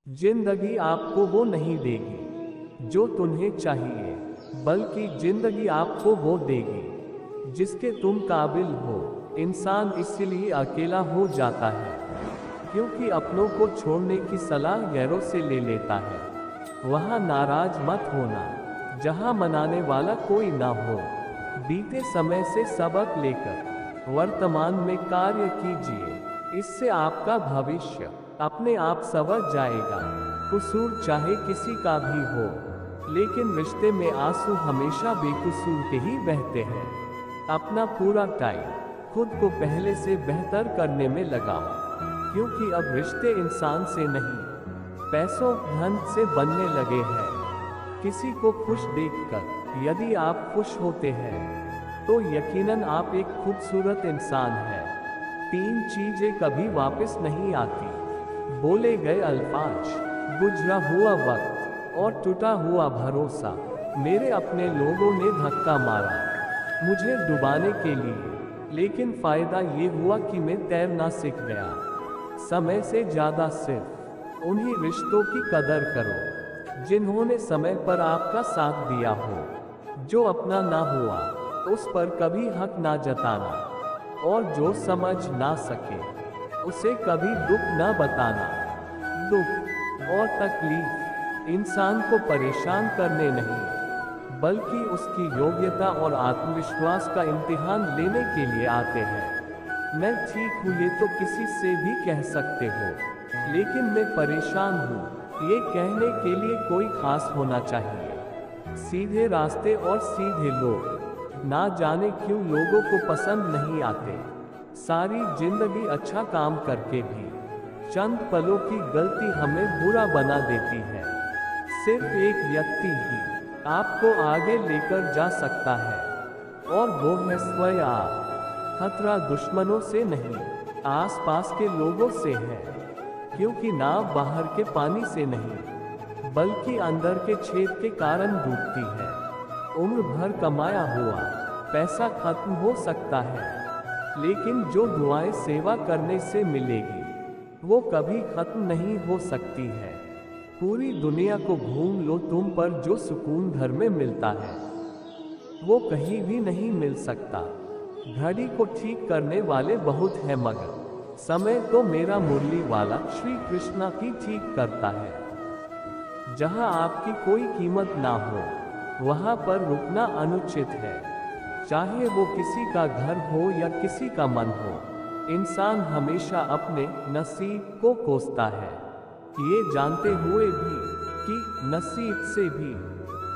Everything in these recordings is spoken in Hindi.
जिंदगी आपको वो नहीं देगी जो तुम्हें चाहिए, बल्कि जिंदगी आपको वो देगी जिसके तुम काबिल हो। इंसान इसलिए अकेला हो जाता है क्योंकि अपनों को छोड़ने की सलाह गैरों से ले लेता है। वहाँ नाराज मत होना जहाँ मनाने वाला कोई ना हो। बीते समय से सबक लेकर वर्तमान में कार्य कीजिए, इससे आपका भविष्य अपने आप संवर जाएगा। कसूर चाहे किसी का भी हो, लेकिन रिश्ते में आंसू हमेशा बेकसूर के ही बहते हैं। अपना पूरा टाइम खुद को पहले से बेहतर करने में लगाओ, क्योंकि अब रिश्ते इंसान से नहीं पैसों धन से बनने लगे हैं। किसी को खुश देखकर यदि आप खुश होते हैं तो यकीनन आप एक खूबसूरत इंसान हैं। 3 चीजें कभी वापस नहीं आती: बोले गए अल्फाज, गुजरा हुआ वक्त और टूटा हुआ भरोसा। मेरे अपने लोगों ने धक्का मारा मुझे डुबाने के लिए, लेकिन फायदा ये हुआ कि मैं तैरना सीख गया। समय से ज्यादा सिर्फ उन्हीं रिश्तों की कदर करो जिन्होंने समय पर आपका साथ दिया हो। जो अपना ना हुआ उस पर कभी हक ना जताना, और जो समझ ना सके उसे कभी दुख ना बताना। दुख और तकलीफ इंसान को परेशान करने नहीं, बल्कि उसकी योग्यता और आत्मविश्वास का इम्तिहान लेने के लिए आते हैं। मैं ठीक हूँ ये तो किसी से भी कह सकते हो, लेकिन मैं परेशान हूँ ये कहने के लिए कोई खास होना चाहिए। सीधे रास्ते और सीधे लोग ना जाने क्यों लोगों को पसंद नहीं आते। सारी जिंदगी अच्छा काम करके भी चंद पलों की गलती हमें बुरा बना देती है। सिर्फ एक व्यक्ति ही आपको आगे लेकर जा सकता है, और वो है स्वयं आप। खतरा दुश्मनों से नहीं, आसपास के लोगों से है, क्योंकि नाव बाहर के पानी से नहीं बल्कि अंदर के छेद के कारण डूबती है। उम्र भर कमाया हुआ पैसा खत्म हो सकता है, लेकिन जो दुआएं सेवा करने से मिलेगी वो कभी खत्म नहीं हो सकती है। पूरी दुनिया को घूम लो, तुम पर जो सुकून घर में मिलता है वो कहीं भी नहीं मिल सकता। घड़ी को ठीक करने वाले बहुत हैं, मगर समय तो मेरा मुरली वाला श्री कृष्णा की ठीक करता है। जहां आपकी कोई कीमत ना हो वहां पर रुकना अनुचित है, चाहे वो किसी का घर हो या किसी का मन हो। इंसान हमेशा अपने नसीब को कोसता है, ये जानते हुए भी कि नसीब से भी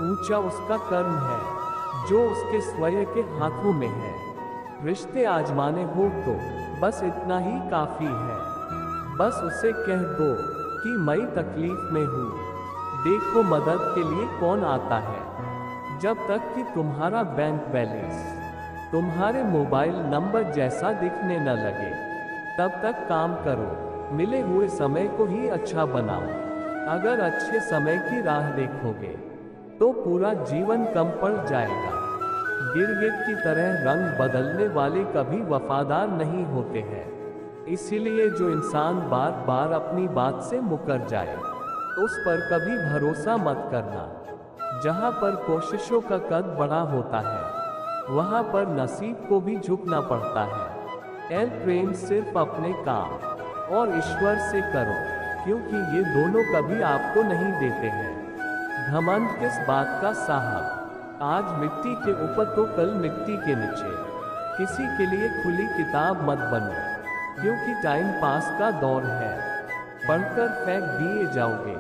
ऊंचा उसका कर्म है जो उसके स्वयं के हाथों में है। रिश्ते आजमाने हो तो बस इतना ही काफी है। बस उसे कह दो कि मैं तकलीफ में हूँ, देखो मदद के लिए कौन आता है। जब तक कि तुम्हारा बैंक बैलेंस तुम्हारे मोबाइल नंबर जैसा दिखने न लगे, तब तक काम करो। मिले हुए समय को ही अच्छा बनाओ। अगर अच्छे समय की राह देखोगे तो पूरा जीवन कम पड़ जाएगा। गिरगिट की तरह रंग बदलने वाले कभी वफादार नहीं होते हैं। इसीलिए जो इंसान बार बार अपनी बात से मुकर जाए उस पर कभी भरोसा मत करना। जहां पर कोशिशों का कद बड़ा होता है वहां पर नसीब को भी झुकना पड़ता है। प्रेम सिर्फ अपने काम और ईश्वर से करो, क्योंकि ये दोनों कभी आपको नहीं देते हैं। घमंड किस बात का साहब, आज मिट्टी के ऊपर तो कल मिट्टी के नीचे। किसी के लिए खुली किताब मत बनो, क्योंकि टाइम पास का दौर है, पढ़कर फेंक दिए जाओगे।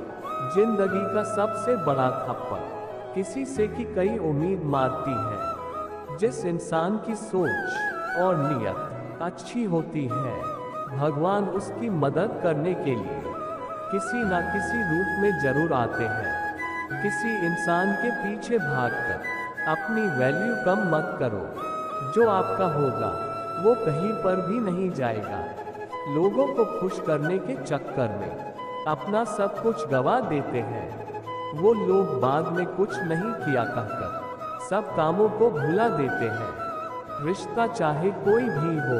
जिंदगी का सबसे बड़ा थप्पड़ किसी से की कई उम्मीद मारती है। जिस इंसान की सोच और नियत अच्छी होती है, भगवान उसकी मदद करने के लिए किसी ना किसी रूप में जरूर आते हैं। किसी इंसान के पीछे भागकर अपनी वैल्यू कम मत करो। जो आपका होगा वो कहीं पर भी नहीं जाएगा। लोगों को खुश करने के चक्कर में अपना सब कुछ गवा देते हैं। वो लोग बाद में कुछ नहीं किया कहकर सब कामों को भुला देते हैं। रिश्ता चाहे कोई भी हो,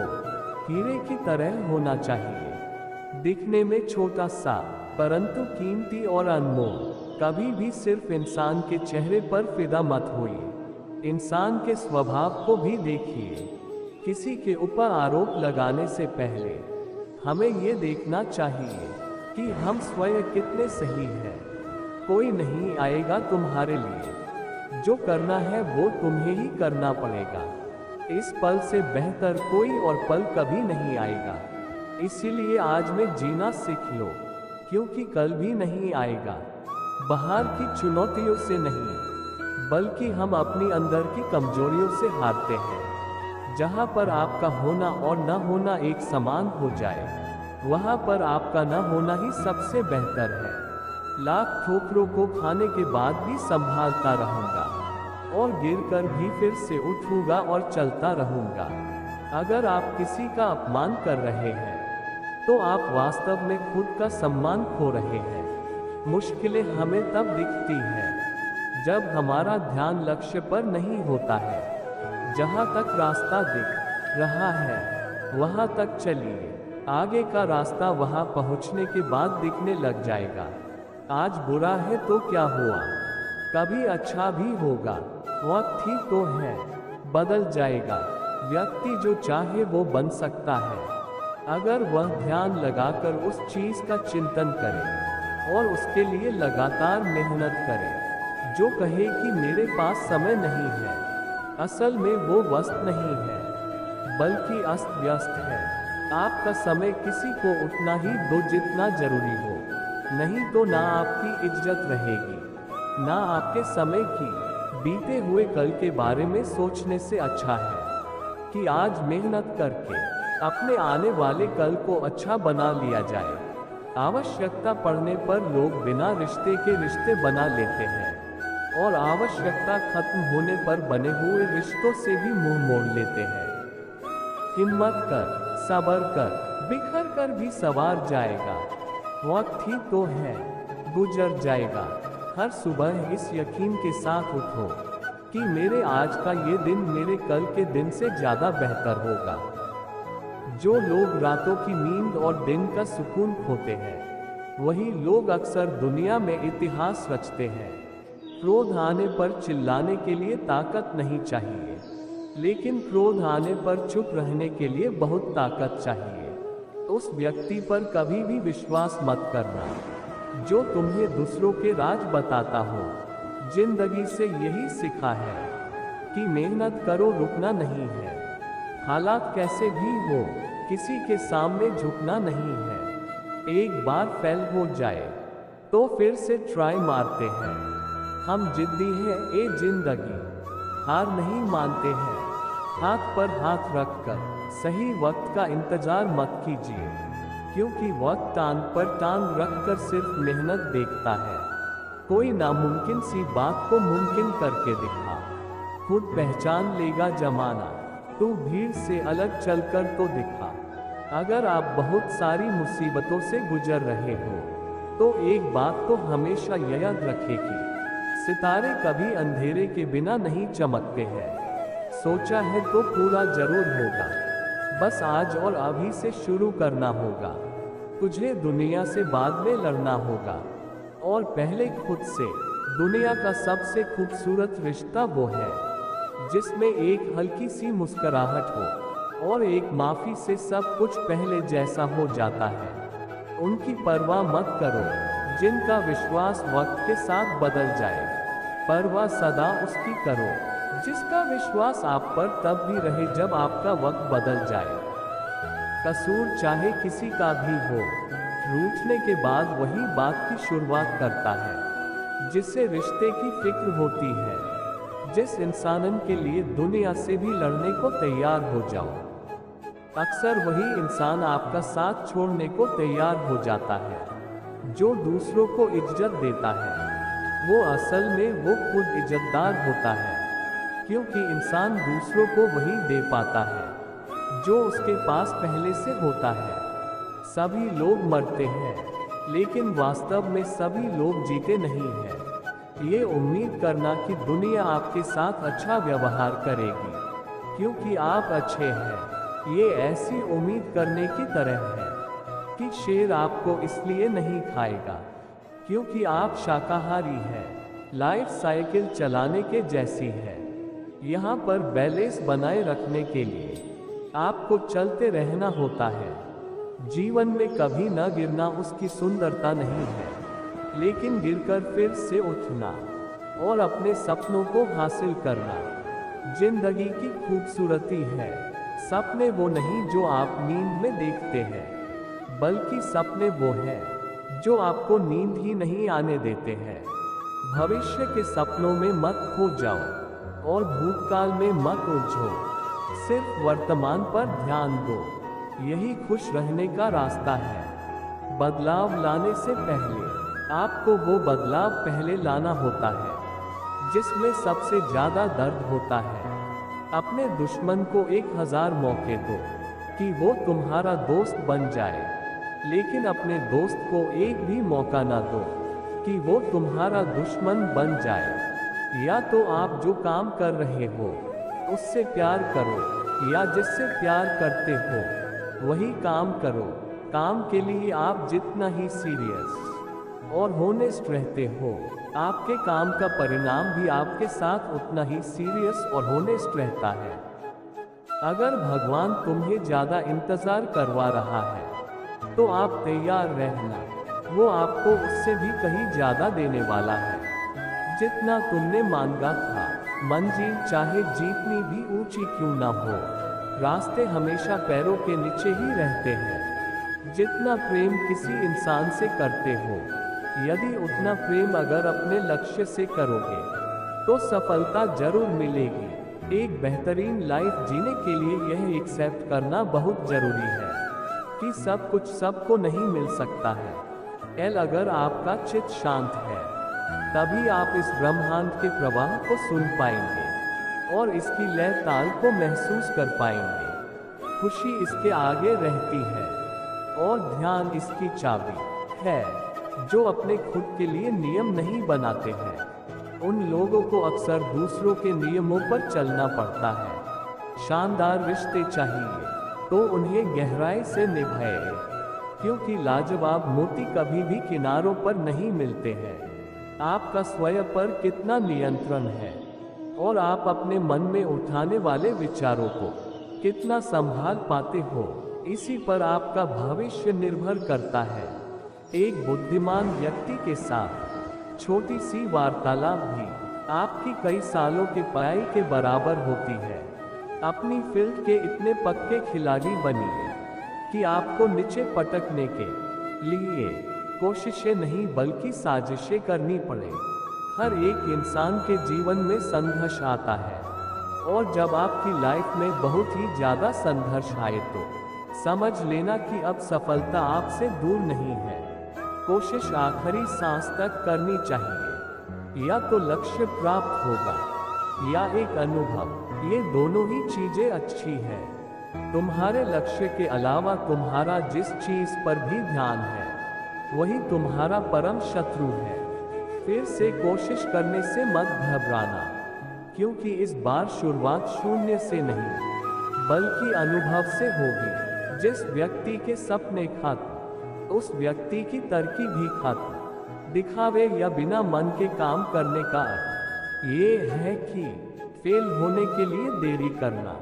हीरे की तरह होना चाहिए। दिखने में छोटा सा परंतु कीमती और अनमोल कभी भी सिर्फ इंसान के चेहरे पर फिदा मत होइए। इंसान के स्वभाव को भी देखिए। किसी के ऊपर आरोप लगाने से पहले हमें ये देखना चाहिए कि हम स्वयं कितने सही हैं। कोई नहीं आएगा तुम्हारे लिए, जो करना है वो तुम्हें ही करना पड़ेगा। इस पल से बेहतर कोई और पल कभी नहीं आएगा। इसीलिए आज में जीना सीख लो, क्योंकि कल भी नहीं आएगा। बाहर की चुनौतियों से नहीं, बल्कि हम अपनी अंदर की कमजोरियों से हारते हैं। जहां पर आपका होना और न होना एक समान हो जाए, वहां पर आपका न होना ही सबसे बेहतर है। लाख ठोकरों को खाने के बाद भी संभालता रहूंगा और गिरकर भी फिर से उठूंगा और चलता रहूंगा। अगर आप किसी का अपमान कर रहे हैं तो आप वास्तव में खुद का सम्मान खो रहे हैं। मुश्किलें हमें तब दिखती हैं जब हमारा ध्यान लक्ष्य पर नहीं होता है। जहां तक रास्ता दिख रहा है वहां तक चलिए। आगे का रास्ता वहां पहुंचने के बाद दिखने लग जाएगा। आज बुरा है तो क्या हुआ, कभी अच्छा भी होगा। वक्त ही तो है, बदल जाएगा। व्यक्ति जो चाहे वो बन सकता है, अगर वह ध्यान लगाकर उस चीज का चिंतन करे और उसके लिए लगातार मेहनत करे। जो कहे कि मेरे पास समय नहीं है, असल में वो वस्त नहीं है, बल्कि अस्त व्यस्त है। आपका समय किसी को उठना ही दो जितना जरूरी हो, नहीं तो ना आपकी इज्जत रहेगी ना आपके समय की। बीते हुए कल के बारे में सोचने से अच्छा है कि आज मेहनत करके अपने आने वाले कल को अच्छा बना लिया जाए। आवश्यकता पड़ने पर लोग बिना रिश्ते के रिश्ते बना लेते हैं और आवश्यकता खत्म होने पर बने हुए रिश्तों से भी मुंह मोड़ लेते हैं। हिम्मत कर, सब्र कर, बिखर कर भी सवार जाएगा। वक्त ही तो है, गुजर जाएगा। हर सुबह इस यकीन के साथ उठो कि मेरे आज का ये दिन मेरे कल के दिन से ज्यादा बेहतर होगा। जो लोग रातों की नींद और दिन का सुकून खोते हैं, वही लोग अक्सर दुनिया में इतिहास रचते हैं। क्रोध आने पर चिल्लाने के लिए ताकत नहीं चाहिए, लेकिन क्रोध आने पर चुप रहने के लिए बहुत ताकत चाहिए। उस व्यक्ति पर कभी भी विश्वास मत करना जो तुम्हें दूसरों के राज बताता हो। जिंदगी से यही सीखा है कि मेहनत करो, रुकना नहीं है। हालात कैसे भी हो, किसी के सामने झुकना नहीं है। एक बार फेल हो जाए तो फिर से ट्राई मारते हैं। हम जिद्दी हैं ए जिंदगी, हार नहीं मानते हैं। हाथ पर हाथ रखकर सही वक्त का इंतजार मत कीजिए, क्योंकि वक्त टांग पर टांग रखकर सिर्फ मेहनत देखता है। कोई नामुमकिन सी बात को मुमकिन करके दिखा, खुद पहचान लेगा जमाना। तू भीड़ से अलग चलकर तो दिखा। अगर आप बहुत सारी मुसीबतों से गुजर रहे हो तो एक बात तो हमेशा याद रखेगी, सितारे कभी अंधेरे के बिना नहीं चमकते हैं। सोचा है तो पूरा जरूर होगा, बस आज और अभी से शुरू करना होगा। तुझे दुनिया से बाद में लड़ना होगा और पहले खुद से। दुनिया का सबसे खूबसूरत रिश्ता वो है जिसमें एक हल्की सी मुस्कुराहट हो और एक माफी से सब कुछ पहले जैसा हो जाता है। उनकी परवाह मत करो जिनका विश्वास वक्त के साथ बदल जाए, परवाह सदा उसकी करो जिसका विश्वास आप पर तब भी रहे जब आपका वक्त बदल जाए। कसूर चाहे किसी का भी हो, रूठने के बाद वही बात की शुरुआत करता है जिससे रिश्ते की फिक्र होती है। जिस इंसान के लिए दुनिया से भी लड़ने को तैयार हो जाओ, अक्सर वही इंसान आपका साथ छोड़ने को तैयार हो जाता है। जो दूसरों को इज्जत देता है वो असल में वो खुद इज्जतदार होता है, क्योंकि इंसान दूसरों को वही दे पाता है जो उसके पास पहले से होता है। सभी लोग मरते हैं, लेकिन वास्तव में सभी लोग जीते नहीं हैं। ये उम्मीद करना कि दुनिया आपके साथ अच्छा व्यवहार करेगी क्योंकि आप अच्छे हैं, ये ऐसी उम्मीद करने की तरह है कि शेर आपको इसलिए नहीं खाएगा क्योंकि आप शाकाहारी हैं। लाइफ साइकिल चलाने के जैसी है। यहाँ पर बैलेंस बनाए रखने के लिए आपको चलते रहना होता है। जीवन में कभी न गिरना उसकी सुंदरता नहीं है, लेकिन गिरकर फिर से उठना और अपने सपनों को हासिल करना जिंदगी की खूबसूरती है। सपने वो नहीं जो आप नींद में देखते हैं, बल्कि सपने वो हैं जो आपको नींद ही नहीं आने देते हैं। भविष्य के सपनों में मत खो जाओ और भूतकाल में मत उलझो। सिर्फ वर्तमान पर ध्यान दो, यही खुश रहने का रास्ता है। बदलाव लाने से पहले आपको वो बदलाव पहले लाना होता है जिसमें सबसे ज्यादा दर्द होता है। अपने दुश्मन को 1000 मौके दो कि वो तुम्हारा दोस्त बन जाए, लेकिन अपने दोस्त को एक भी मौका ना दो कि वो तुम्हारा दुश्मन बन जाए। या तो आप जो काम कर रहे हो उससे प्यार करो, या जिससे प्यार करते हो वही काम करो। काम के लिए आप जितना ही सीरियस और होनेस्ट रहते हो, आपके काम का परिणाम भी आपके साथ उतना ही सीरियस और होनेस्ट रहता है। अगर भगवान तुम्हें ज्यादा इंतजार करवा रहा है तो आप तैयार रहना, वो आपको उससे भी कहीं ज्यादा देने वाला है जितना तुमने मांगा था। मंजिल चाहे जितनी भी ऊंची क्यों ना हो, रास्ते हमेशा पैरों के नीचे ही रहते हैं। जितना प्रेम किसी इंसान से करते हो, यदि उतना प्रेम अगर अपने लक्ष्य से करोगे तो सफलता जरूर मिलेगी। एक बेहतरीन लाइफ जीने के लिए यह एक्सेप्ट करना बहुत जरूरी है कि सब कुछ सबको नहीं मिल सकता है। अगर आपका चित्त शांत है, तभी आप इस ब्रह्मांड के प्रवाह को सुन पाएंगे और इसकी लय ताल को महसूस कर पाएंगे। खुशी इसके आगे रहती है और ध्यान इसकी चाबी है। जो अपने खुद के लिए नियम नहीं बनाते हैं, उन लोगों को अक्सर दूसरों के नियमों पर चलना पड़ता है। शानदार रिश्ते चाहिए तो उन्हें गहराई से निभाए, क्योंकि लाजवाब मोती कभी भी किनारों पर नहीं मिलते हैं। आपका स्वयं पर कितना नियंत्रण है और आप अपने मन में उठाने वाले विचारों को कितना संभाल पाते हो, इसी पर आपका भविष्य निर्भर करता है। एक बुद्धिमान व्यक्ति के साथ छोटी सी वार्तालाप भी आपकी कई सालों की पढ़ाई के बराबर होती है। अपनी फील्ड के इतने पक्के खिलाड़ी बनिए कि आपको नीचे पटकने के लिए कोशिशें नहीं बल्कि साजिशें करनी पड़े। हर एक इंसान के जीवन में संघर्ष आता है, और जब आपकी लाइफ में बहुत ही ज्यादा संघर्ष आए तो समझ लेना कि अब सफलता आपसे दूर नहीं है। कोशिश आखिरी सांस तक करनी चाहिए। या तो लक्ष्य प्राप्त होगा या एक अनुभव, ये दोनों ही चीजें अच्छी हैं। तुम्हारे लक्ष्य के अलावा तुम्हारा जिस चीज पर भी ध्यान है वही तुम्हारा परम शत्रु है। फिर से कोशिश करने से मत घबराना, क्योंकि इस बार शुरुआत शून्य से नहीं बल्कि अनुभव से होगी। जिस व्यक्ति के सपने खत्म, उस व्यक्ति की तरकीब भी खत्म। दिखावे या बिना मन के काम करने का अर्थ ये है कि फेल होने के लिए देरी करना।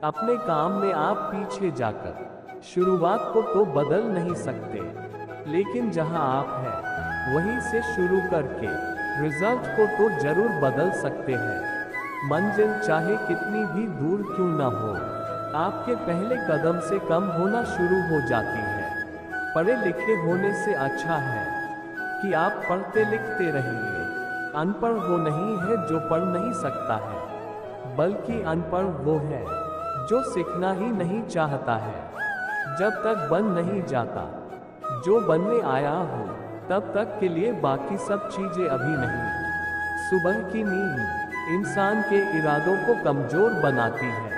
अपने काम में आप पीछे जाकर शुरुआत को तो बदल नहीं सकते, लेकिन जहां आप हैं वहीं से शुरू करके रिजल्ट को तो जरूर बदल सकते हैं। मंजिल चाहे कितनी भी दूर क्यों ना हो, आपके पहले कदम से कम होना शुरू हो जाती है। पढ़े लिखे होने से अच्छा है कि आप पढ़ते लिखते रहिए। अनपढ़ वो नहीं है जो पढ़ नहीं सकता है, बल्कि अनपढ़ वो है जो सीखना ही नहीं चाहता है। जब तक बन नहीं जाता जो बनने आया हो, तब तक के लिए बाकी सब चीजें अभी नहीं। सुबह की नींद इंसान के इरादों को कमजोर बनाती है,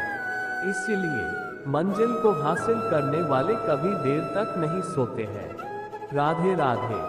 इसलिए मंजिल को हासिल करने वाले कभी देर तक नहीं सोते हैं। राधे राधे।